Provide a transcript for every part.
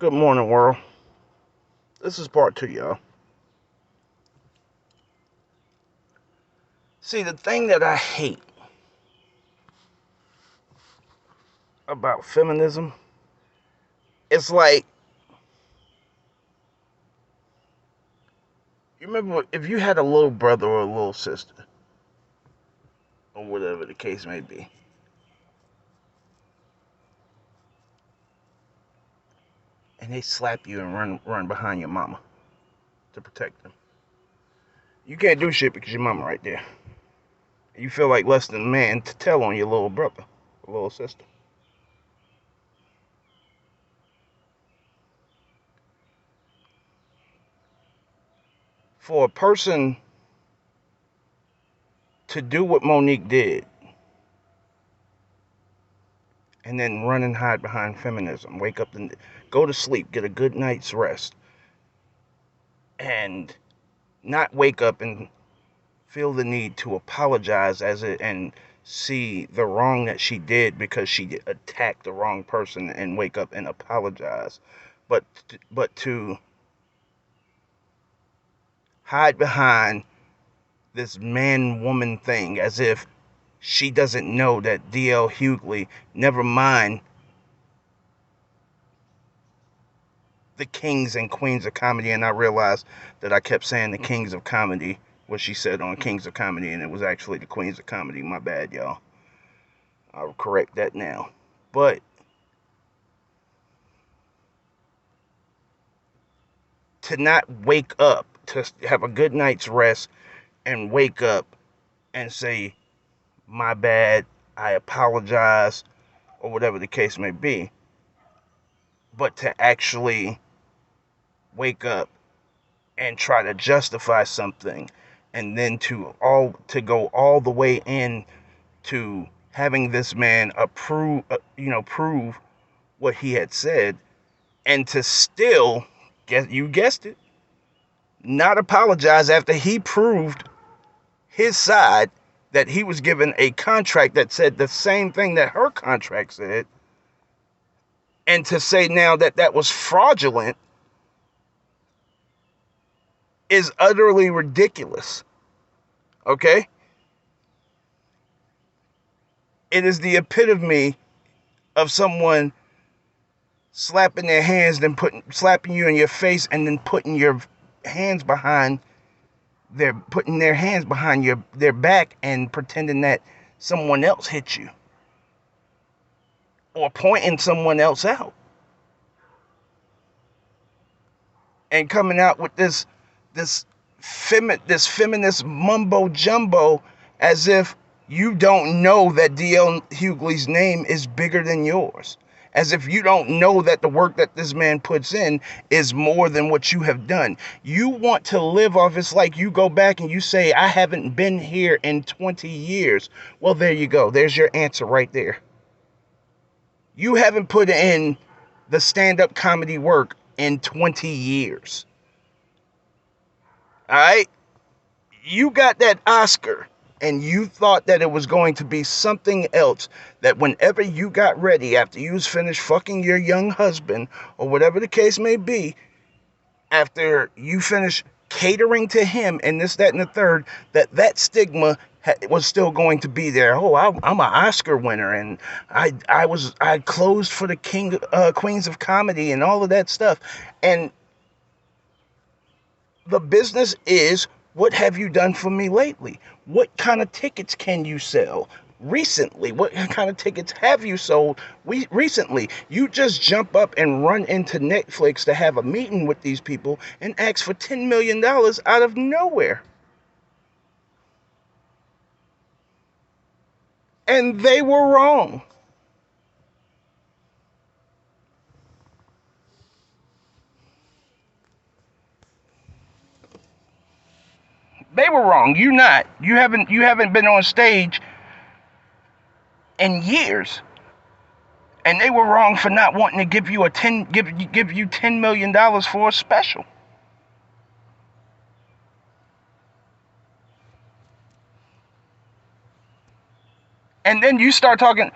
Good morning, world. This is part two, y'all. See, the thing that I hate about feminism, it's like, you remember if you had a little brother or a little sister, or whatever the case may be, and they slap you and run behind your mama to protect them. You can't do shit because your mama right there. You feel like less than a man to tell on your little brother or little sister. For a person to do what Monique did and then run and hide behind feminism, wake up and go to sleep, get a good night's rest, and not wake up and feel the need to apologize and see the wrong that she did because she attacked the wrong person and wake up and apologize, but to hide behind this man woman thing as if she doesn't know that DL Hughley, never mind the kings and queens of comedy. And I realized that I kept saying the kings of comedy, what she said on Kings of Comedy, and it was actually the queens of comedy. My bad, y'all. I'll correct that now. But to not wake up, to have a good night's rest and wake up and say, my bad, I apologize, or whatever the case may be, but to actually wake up and try to justify something and then to go all the way in to having this man prove what he had said, and to still, you guessed it, not apologize after he proved his side, that he was given a contract that said the same thing that her contract said, and to say now that that was fraudulent is utterly ridiculous. Okay? It is the epitome of someone slapping their hands, then slapping you in your face, and then putting their hands behind their back and pretending that someone else hit you or pointing someone else out and coming out with this feminist mumbo jumbo as if you don't know that DL Hughley's name is bigger than yours. As if you don't know that the work that this man puts in is more than what you have done. You want to live off, it's like you go back and you say, I haven't been here in 20 years. Well, there you go. There's your answer right there. You haven't put in the stand-up comedy work in 20 years. All right? You got that Oscar and you thought that it was going to be something else, that whenever you got ready after you was finished fucking your young husband or whatever the case may be, after you finished catering to him and this, that, and the third, that stigma was still going to be there. Oh, I'm an Oscar winner, and I closed for the queens of comedy and all of that stuff. And the business is, what have you done for me lately? What kind of tickets can you sell recently? What kind of tickets have you sold recently? You just jump up and run into Netflix to have a meeting with these people and ask for $10 million out of nowhere. And they were wrong. They were wrong. You not. You haven't been on stage in years. And they were wrong for not wanting to give you $10 million for a special. And then you start talking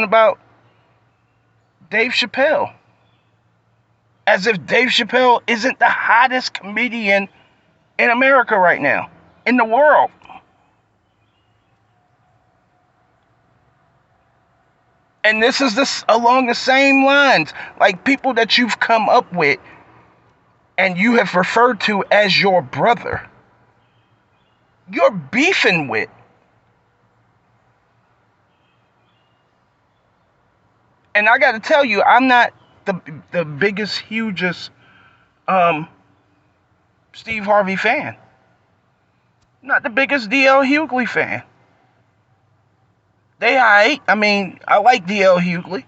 about Dave Chappelle. As if Dave Chappelle isn't the hottest comedian in America right now, in the world. And this is along the same lines, like people that you've come up with and you have referred to as your brother. You're beefing with. And I got to tell you, I'm not the biggest, hugest Steve Harvey fan. I'm not the biggest D.L. Hughley fan. They aight. I mean, I like D.L. Hughley.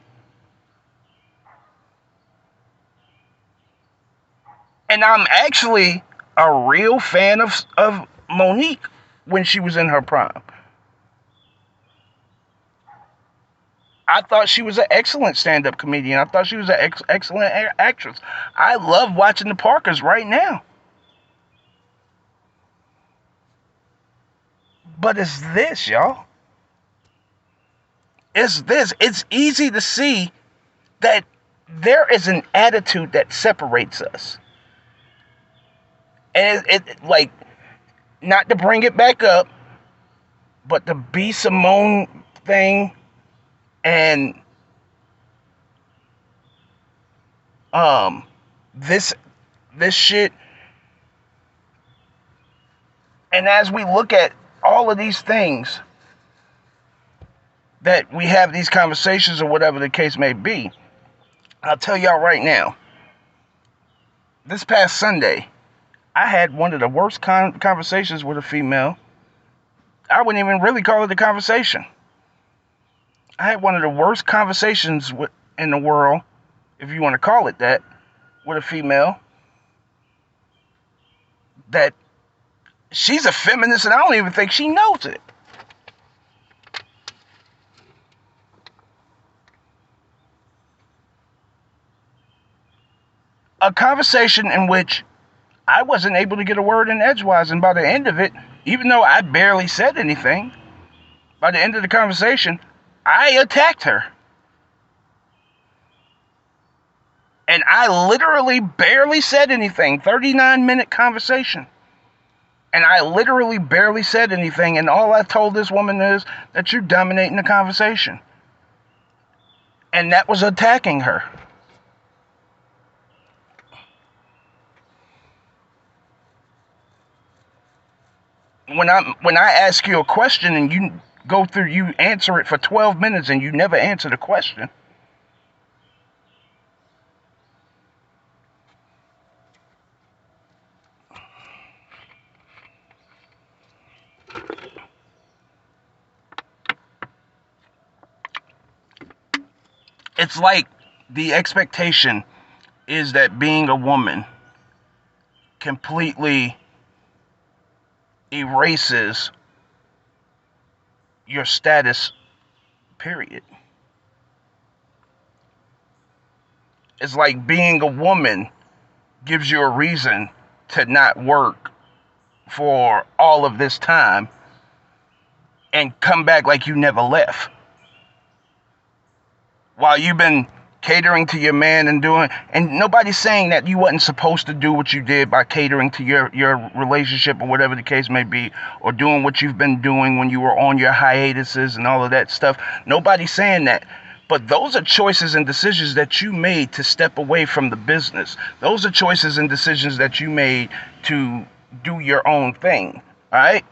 And I'm actually a real fan of Monique when she was in her prime. I thought she was an excellent stand-up comedian. I thought she was an excellent actress. I love watching the Parkers right now. But it's this, y'all. It's this. It's easy to see that there is an attitude that separates us. And it like, not to bring it back up, but the B. Simone thing and this shit. And as we look at all of these things that we have these conversations or whatever the case may be, I'll tell y'all right now, this past Sunday, I had one of the worst conversations with a female. I wouldn't even really call it a conversation. I had one of the worst conversations in the world, if you want to call it that, with a female. That she's a feminist and I don't even think she knows it. A conversation in which I wasn't able to get a word in edgewise, and by the end of it, even though I barely said anything, by the end of the conversation, I attacked her. And I literally barely said anything. 39-minute conversation. And I literally barely said anything, and all I told this woman is that you're dominating the conversation. And that was attacking her. When I ask you a question and you answer it for 12 minutes and you never answer the question. It's like the expectation is that being a woman completely erases your status, period. It's like being a woman gives you a reason to not work for all of this time and come back like you never left. While you've been catering to your man and nobody's saying that you wasn't supposed to do what you did by catering to your relationship or whatever the case may be, or doing what you've been doing when you were on your hiatuses and all of that stuff. Nobody's saying that. But those are choices and decisions that you made to step away from the business. Those are choices and decisions that you made to do your own thing. All right?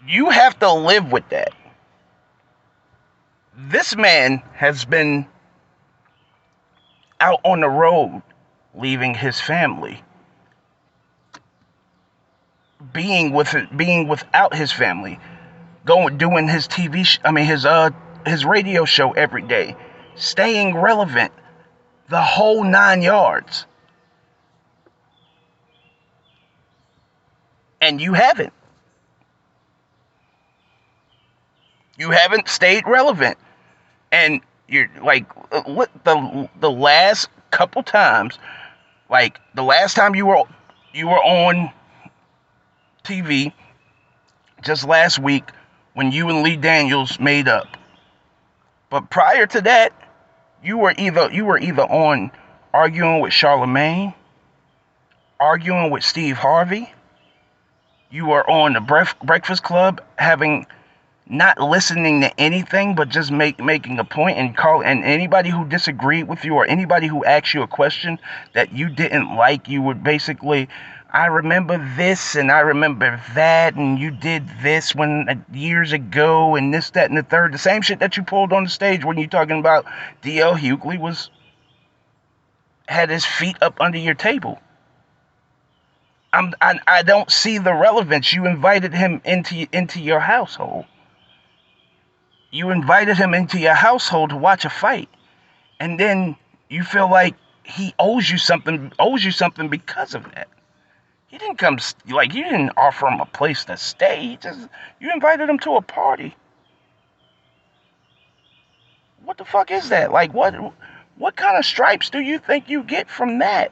You have to live with that. This man has been out on the road, leaving his family, being without his family, doing his his radio show every day, staying relevant, the whole 9 yards. And you haven't. You haven't stayed relevant. And you're like, the last couple times, like the last time you were on TV, just last week when you and Lee Daniels made up. But prior to that, You were either on arguing with Charlemagne, arguing with Steve Harvey. You were on the Breakfast Club, having not listening to anything but just making a point and anybody who disagreed with you or anybody who asked you a question that you didn't like, you would basically, I remember this and I remember that and you did this when years ago and this, that, and the third. The same shit that you pulled on the stage when you're talking about D.L. Hughley had his feet up under your table. I don't see the relevance. You invited him into your household. You invited him into your household to watch a fight, and then you feel like he owes you something because of that. You didn't offer him a place to stay. You invited him to a party. What the fuck is that? Like, what kind of stripes do you think you get from that?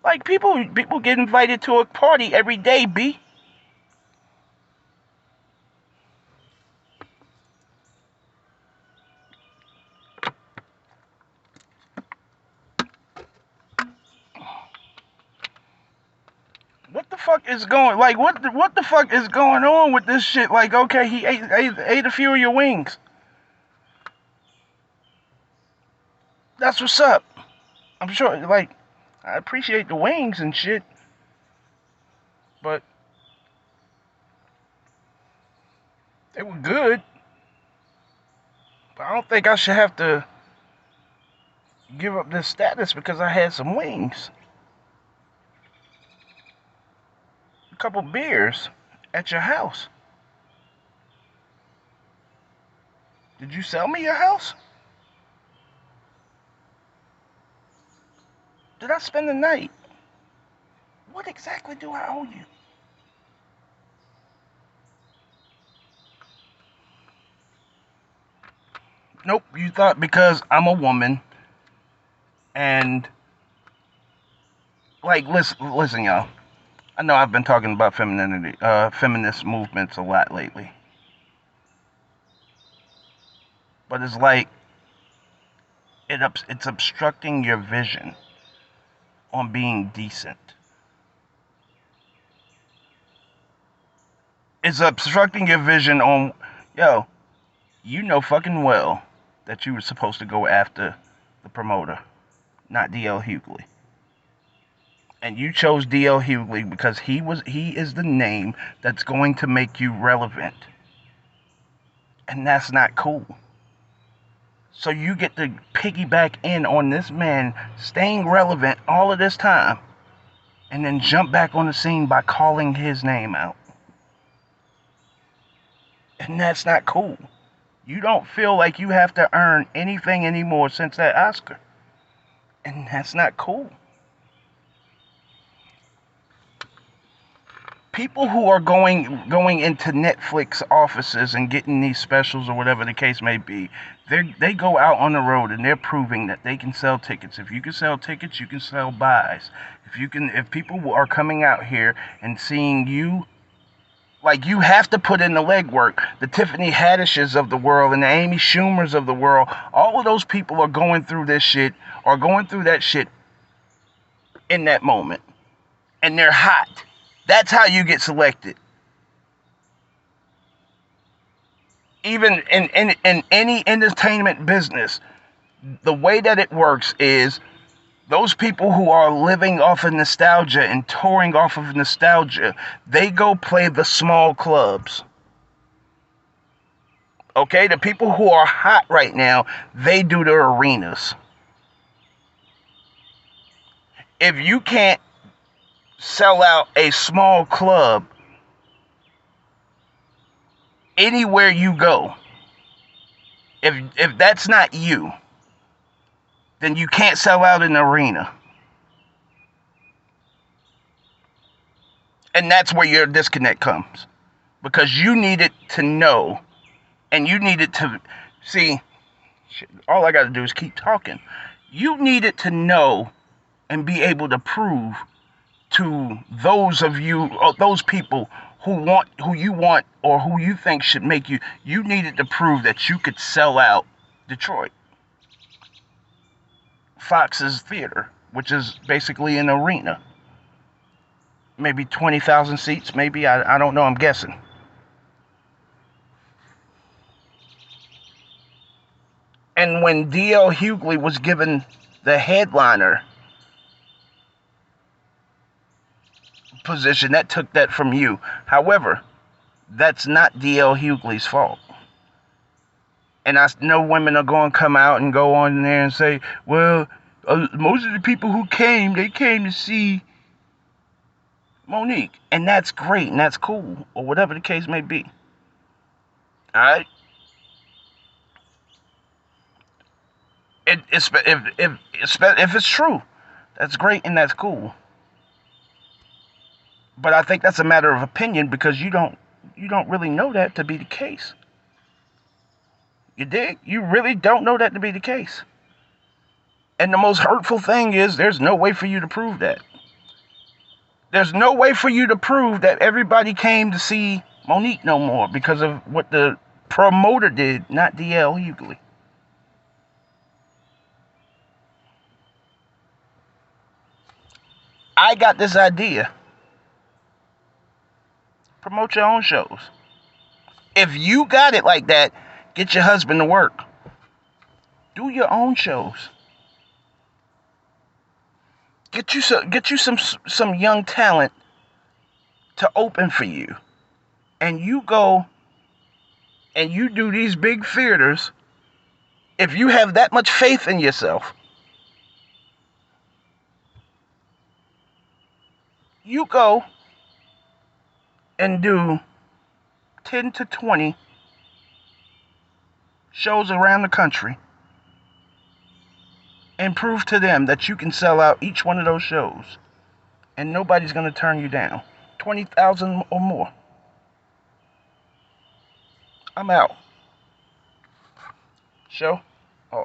Like, people get invited to a party every day, B. What the fuck is what the fuck is going on with this shit? Like, okay, he ate a few of your wings. That's what's up. I'm sure, like, I appreciate the wings and shit, but they were good. But I don't think I should have to give up this status because I had some wings. A couple beers at your house. Did you sell me your house? Did I spend the night? What exactly do I owe you? Nope, you thought because I'm a woman and, like, listen, y'all. I know I've been talking about femininity, feminist movements a lot lately. But it's like, it's obstructing your vision on being decent. It's obstructing your vision on, yo, you know fucking well that you were supposed to go after the promoter, not D.L. Hughley. And you chose D.L. Hughley because he is the name that's going to make you relevant. And that's not cool. So you get to piggyback in on this man staying relevant all of this time and then jump back on the scene by calling his name out. And that's not cool. You don't feel like you have to earn anything anymore since that Oscar. And that's not cool. People who are going into Netflix offices and getting these specials or whatever the case may be, they go out on the road and they're proving that they can sell tickets. If you can sell tickets, you can sell buys. If people are coming out here and seeing you, like, you have to put in the legwork. The Tiffany Haddishes of the world and the Amy Schumers of the world, all of those people are going through this shit, or going through that shit in that moment. And they're hot. That's how you get selected. Even in any entertainment business, the way that it works is those people who are living off of nostalgia and touring off of nostalgia, they go play the small clubs. Okay? The people who are hot right now, they do the arenas. If you can't sell out a small club anywhere you go, if that's not you, then you can't sell out an arena. And that's where your disconnect comes. Because you needed to know, and you needed to see, all I got to do is keep talking. You needed to know and be able to prove to those of you, or those people who you want or who you think should make you. You needed to prove that you could sell out Detroit. Fox's theater, which is basically an arena. Maybe 20,000 seats, maybe. I don't know, I'm guessing. And when D.L. Hughley was given the headliner position, that took that from you. However, that's not D.L. Hughley's fault. And I know women are going to come out and go on there and say, well, most of the people who came, they came to see Monique. And that's great and that's cool, or whatever the case may be. Alright? If it's true, that's great and that's cool. But I think that's a matter of opinion, because you don't really know that to be the case. You dig? You really don't know that to be the case. And the most hurtful thing is there's no way for you to prove that. There's no way for you to prove that everybody came to see Monique no more because of what the promoter did, not D.L. Hughley. I got this idea. Promote your own shows. If you got it like that, get your husband to work. Do your own shows. Get you some young talent to open for you. And you go and you do these big theaters. If you have that much faith in yourself, you go and do 10 to 20 shows around the country and prove to them that you can sell out each one of those shows and nobody's going to turn you down. 20,000 or more. I'm out. Show? Oh.